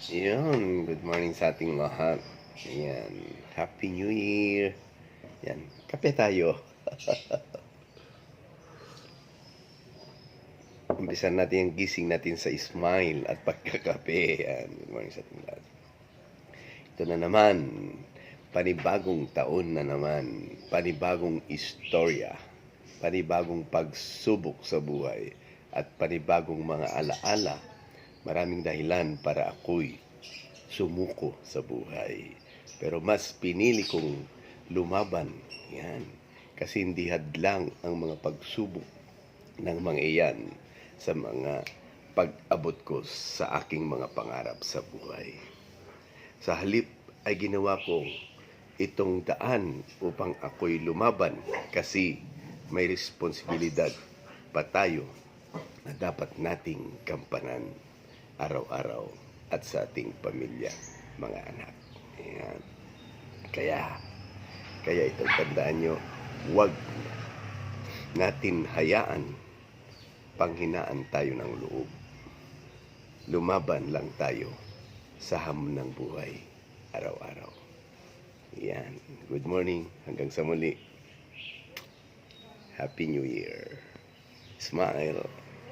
Yun, good morning sa ating lahat. Yan, Happy New Year. Yan, kape tayo. Umpisan natin yung gising natin sa smile at pagkakape. Yan, good morning sa ating lahat. Ito na naman, panibagong taon na naman, panibagong istorya, panibagong pagsubok sa buhay, at panibagong mga alaala. Maraming dahilan para ako'y sumuko sa buhay. Pero mas pinili kong lumaban. Yan. Kasi hindi hadlang ang mga pagsubok ng mga iyan sa mga pag-abot ko sa aking mga pangarap sa buhay. Sa halip ay ginawa ko itong daan upang ako'y lumaban kasi may responsibilidad pa tayo na dapat nating gampanan araw-araw at sa ating pamilya, mga anak. Ayan. Kaya itong tandaan nyo, huwag natin hayaan panghinaan tayo ng loob. Lumaban lang tayo sa hamon ng buhay araw-araw. Yan. Good morning. Hanggang sa muli. Happy New Year. Smile.